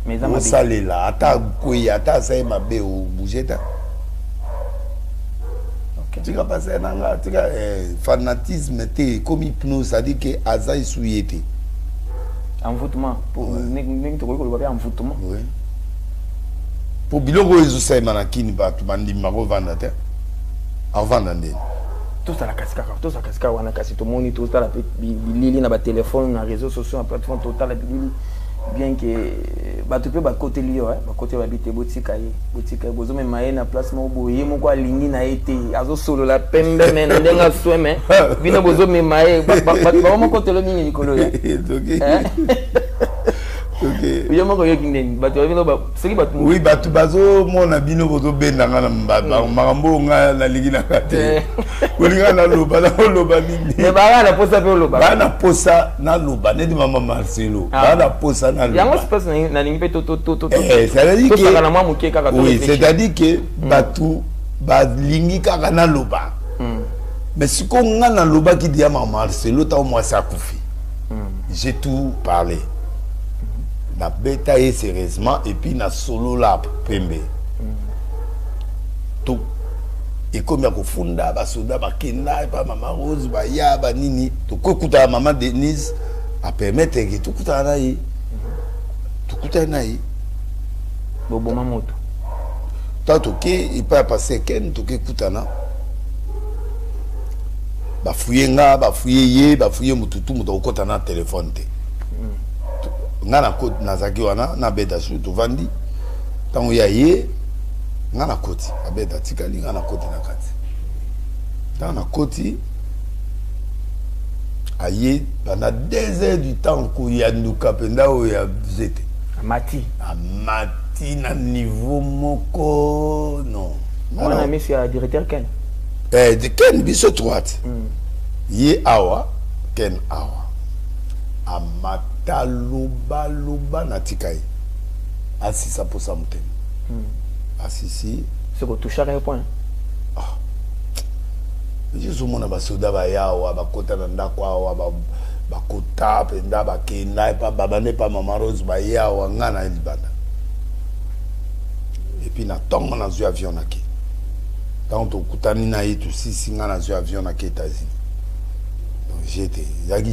[SPEAKER 6] Mais ça salé là, ata koya, ata ça mabe au bougeta. OK. Tu vas passer nanga, tu vas fanatisme te comme hypnose, ça dit que azaï souyete.
[SPEAKER 13] Envoûtement pour ning to ko ba envoûtement.
[SPEAKER 6] Oui. Pour biloko ezo sai manakini ba tu bandi mako vanda te. Avant d'andé.
[SPEAKER 13] Tout ça la cascara wana kasi to moni tout ça la bilili na ba téléphone na réseaux sociaux na plateforme total bilili bien que ba to pe ba côté lio ba côté ba bité botika bozo me maye na place mo boye mo kwa lingi na été azo solo la pembe men ndenga sweme bino bozo me maye ba mo côté lo mingi likolo ya.
[SPEAKER 6] OK.
[SPEAKER 13] Oui, moi je suis
[SPEAKER 6] oui, batu bazo mona bino bozo benda ngana mbaba makambo nga na ligi na kate. Kolinga na loba nini.
[SPEAKER 13] Mais ba na posa pe loba.
[SPEAKER 6] Ba na posa na loba ne di mama Marcelo. Ba na posa na loba.
[SPEAKER 13] Yango se passe na lingi pe to.
[SPEAKER 6] C'est-à-dire que oui, c'est-à-dire que batu ba lingi kaka na loba. Mais si ko nga na loba ki di mama Marcelo ta moi ça koufi. J'ai tout parlé. Na beta et sérieusement et puis na solo la pembe tout et comme ya ko funda ba soda ba kenda ba mama Rose ba ya ba nini to ko kuta maman Denise a permettre que tout kuta na yi
[SPEAKER 13] bobo mamoto
[SPEAKER 6] tant que il pas passer ken to ke kuta na ba fuyenga ba fuyeye ba fuye mututu muto okota na téléphone te. Ngana koti nazaki wana na beda su to vandi tango ya ye ngana koti abeda tikali ngana koti na kati na koti aye pendant 2 heures du temps ko ya nduka penda o ya zete
[SPEAKER 13] amati
[SPEAKER 6] na niveau moko non
[SPEAKER 13] on a mis sur directeur Ken
[SPEAKER 6] de Ken biso droite ye awa Ken awa amati loba na tikai asisa posa mutema Ah si.
[SPEAKER 13] C'est qu'on touche à un point.
[SPEAKER 6] Je suis mon abasoda ba yawa ba kota na ndako awa ba kota penda ba kenda pa baba ne pa mama Rose ba yawa ngana libanda. Et puis na tongo na zu avion na ki. Tant to kutani na yitu sisi ngana zu avion na ki États-Unis. Donc j'étais il était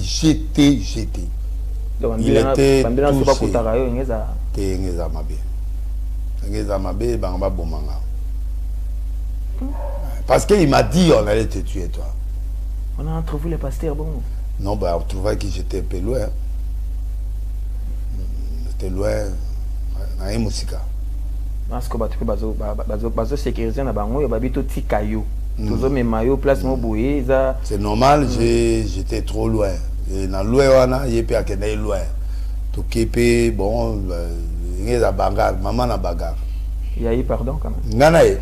[SPEAKER 6] touché. Ngeza mabe banga bomanga. Parce qu'il m'a dit on allait te tuer toi.
[SPEAKER 13] On a entrevu les pasteurs bon.
[SPEAKER 6] Non bah on trouvait que j'étais un peu loin. J'étais loin. Na émusika.
[SPEAKER 13] Parce que bazo sécuriser na bango yo babito tikayo. Tozo me mayo place mo boye za.
[SPEAKER 6] C'est normal, j'étais trop loin. Et na loin wana yepe akenda loin. To kepe bon ngeza bagarre, maman na bagarre.
[SPEAKER 13] Il y a eu pardon quand même.
[SPEAKER 6] Ngana e.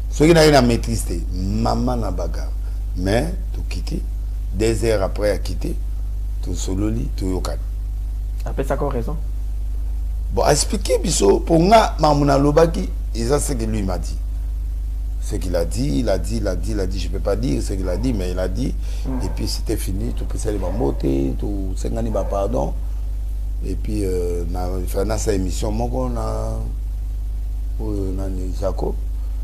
[SPEAKER 6] Ceux qui n'ont pas maîtrisé, maman n'a pas gagné. Mais, tu quittes, 2 heures après, tu quitté, tu solo lit, tu yokan.
[SPEAKER 13] Après, ça a raison.
[SPEAKER 6] Bon, expliquer, pour moi, Mamouna Lobaki, et ça, c'est ce que lui m'a dit. Ce qu'il a dit, il a dit, je ne peux pas dire ce qu'il a dit, mais il a dit, et puis c'était fini, tu peux saluer ma moté, tu sais, pardon. Et puis, on a sa émission, on a Jacob.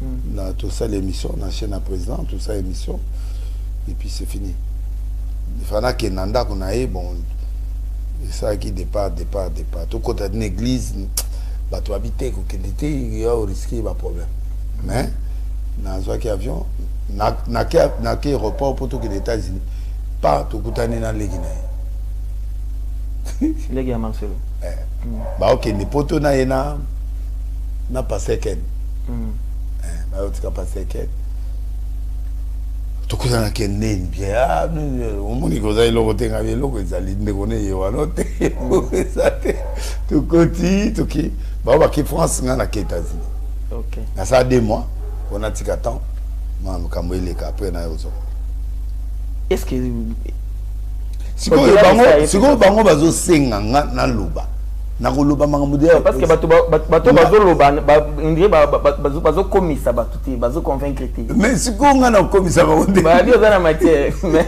[SPEAKER 6] On a tout ça l'émission, on a chaîne à président, tout ça l'émission, et puis c'est fini. Il fallait que Nanda qu'on a eu, bon, ça qui départ. Tout côté d'une église, bah tu habites, il y a au risque, il y a problème. Mais, dans un avion, n'a qu'un report pour tout les États-Unis, pas tout côté dans les Guinéens.
[SPEAKER 13] Les Guinéens Marcelo.
[SPEAKER 6] Bah ok, les potos n'a passé qu'un. Tu as passé quel? Tu as bien. On m'a dit que tu as tu continue. France, on a les États-Unis.
[SPEAKER 13] Ok.
[SPEAKER 6] Ça a 2 mois. On a 4 ans.
[SPEAKER 13] Est-ce que.
[SPEAKER 6] Si vous avez
[SPEAKER 13] parce que bato bazoloba ndire bazo komisa bato te bazo convaincre te.
[SPEAKER 6] Mais si ko ngana komisa ba onde
[SPEAKER 13] ba dio za na matière mais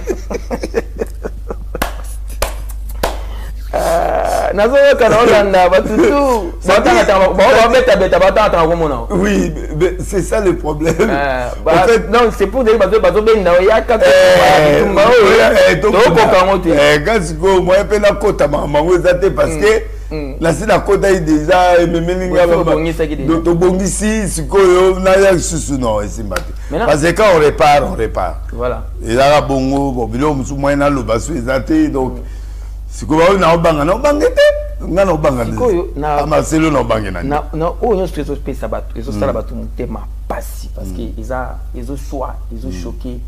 [SPEAKER 13] nazo kana olanda batutu batata komona.
[SPEAKER 6] Oui, c'est ça le problème.
[SPEAKER 13] En fait, non, c'est pour dire bazo benda ya ka
[SPEAKER 6] quand si ko moi pe na kota mango zate parce que la c'est la côte déjà memelinga to bongisi sikoyo na ya susu non et c'est parce que quand on répare
[SPEAKER 13] voilà
[SPEAKER 6] et là bongo bon bilo musu moyena lo basu ezate donc sikoyo na obanga na obangete ngana obanga na Marcelo na obanga
[SPEAKER 13] na o no stress pesa bato ezo sala bato mutema pasi parce que ils ont choix ils ont choqué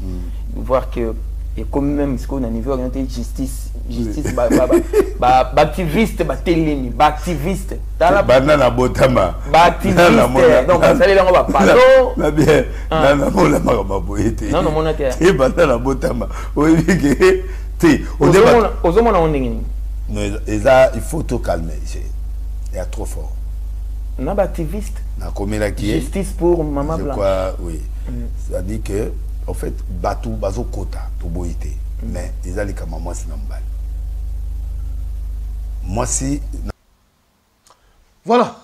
[SPEAKER 13] voir que et comme même ce qu'on a niveau orienté justice activiste activiste
[SPEAKER 6] banana botama
[SPEAKER 13] activiste donc ça les on va pardon
[SPEAKER 6] na bien na mola maboyete
[SPEAKER 13] non mon até
[SPEAKER 6] et banana botama oui que tu
[SPEAKER 13] au débat on ndingi
[SPEAKER 6] il faut te calmer il y a trop fort
[SPEAKER 13] na activiste
[SPEAKER 6] na komela qui
[SPEAKER 13] justice pour maman blanche
[SPEAKER 6] quoi oui ça dit que en fait batou bazo kota to boité mais ils allaient comme moi c'est normal moi si
[SPEAKER 2] voilà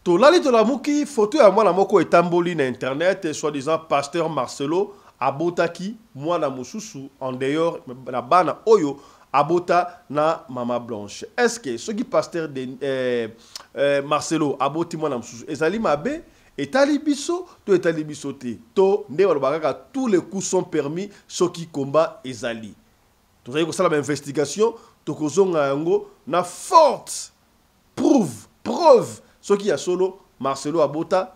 [SPEAKER 2] to lali to la muki photo ya mwana moko etamboli na internet soi-disant pasteur Marcelo abotaki mwana mususu en dehors na bana oyo abota na mama blanche. Est-ce que ce qui pasteur de Marcelo aboti mwana mususu ezali mabe etali biso to etali biso te to nde balobaka tous les coups sont permis ce qui combat ezali to zali ko sala investigation to kozonga yango na forte preuve ce qui a solo Marcelo abota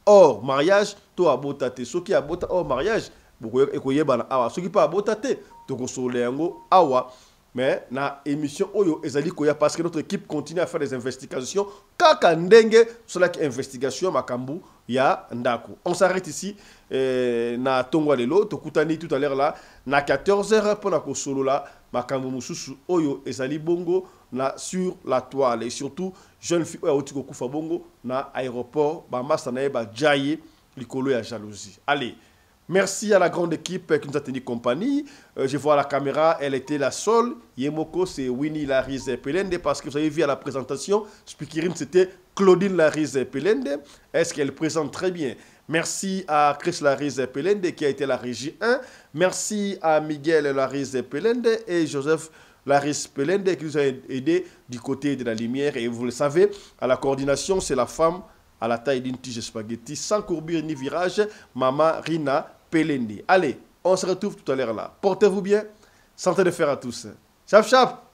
[SPEAKER 2] hors mariage to abota te ce qui abota hors mariage boko ekoyebana awa ce qui pas abota te to kosole yango awa. Mais na émission oyo ezali koya parce que notre équipe continue à faire des investigations kaka ndenge sur la investigation makambu ya ndako. On s'arrête ici na tongwa lelo tokutani tout à l'heure là na 14h pour na ko solo là makambu mususu oyo ezali bongo sur la toile. Et surtout, jeune fille au Kufa Bongo, na aéroport, Bamasa na eba jaye, likolo ya jalousie. Allez, merci à la grande équipe qui nous a tenu compagnie. Je vois la caméra, elle était la seule. Yemoko, c'est Winnie Larise Pelende, parce que vous avez vu à la présentation, Spikirim, c'était Claudine Larise Pelende. Est-ce qu'elle présente très bien? Merci à Chris Larise Pelende qui a été la régie 1. Merci à Miguel Larise Pelende et Joseph Larise Pelende qui nous a aidé du côté de la lumière. Et vous le savez, à la coordination, c'est la femme à la taille d'une tige spaghetti, sans courbure ni virage, Maman Rina Pelende. Allez, on se retrouve tout à l'heure là. Portez-vous bien. Santé de fer à tous. Chap chap.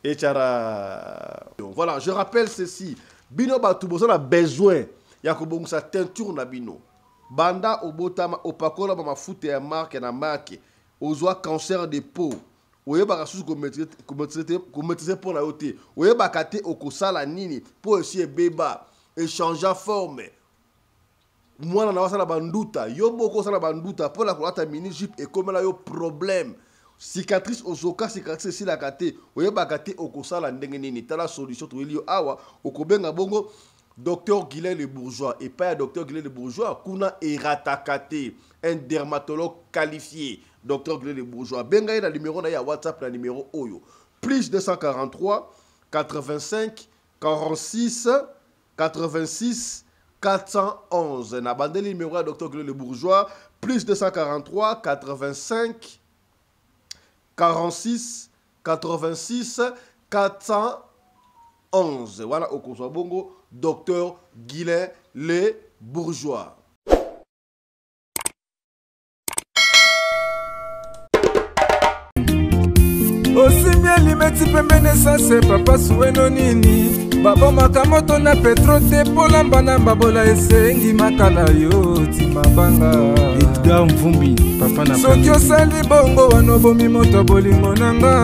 [SPEAKER 2] Et tchara. Voilà, je rappelle ceci. Bino Batoubo, on a besoin. Yakobong sa teinture na bino. Banda obotama opakola ba mafuta ya marque na marque. Ozwa cancer de peau. Oyeba kasusu kometriser pour la yote. Oyeba kate okosala nini pour essayer beba échanger forme. Mwana na wasala banduta, yo boko sala banduta pour la kolata mini jupe et comme la yo problème. Cicatrice ozoka cicatrice si la kate. Oyeba kate okosala ndenge nini tala solution to elio awa okobenga bongo Docteur Guilain Le Bourgeois et pas Docteur Guilain Le Bourgeois, kuna eratakate, un dermatologue qualifié. Docteur Guilain Le Bourgeois. Benga le numéro na WhatsApp, le numéro Oyo. Plus 243 85 46 86 411. Na bande le numéro à Docteur Guilain Le Bourgeois. Plus 243 85 46 86 411. Voilà, au Kosovo Bongo. Docteur Guilain Le Bourgeois.
[SPEAKER 11] Aussi bien limeti pembene ça c'est papa sueno nini. Baba makamoto na petro te polamba na babola esengi makala yo timabanga. Edgar Mvumbi papa na soki osali bongo wanobomi moto bolingo nanga.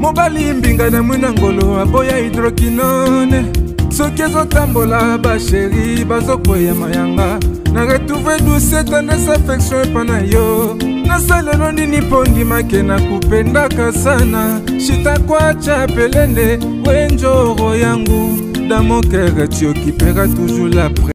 [SPEAKER 11] Mobali mbinga na mwina ngolo aboya hydroquinone. Soki ezotambola basheri bazokwea mayanga. Na retrouve douce tendresse affection pana yo. Nasalelo nini pondi make na kupendaka sana. Shitakwacha Pelende wenjoro yangu. Dans mon cœur tu occuperas toujours la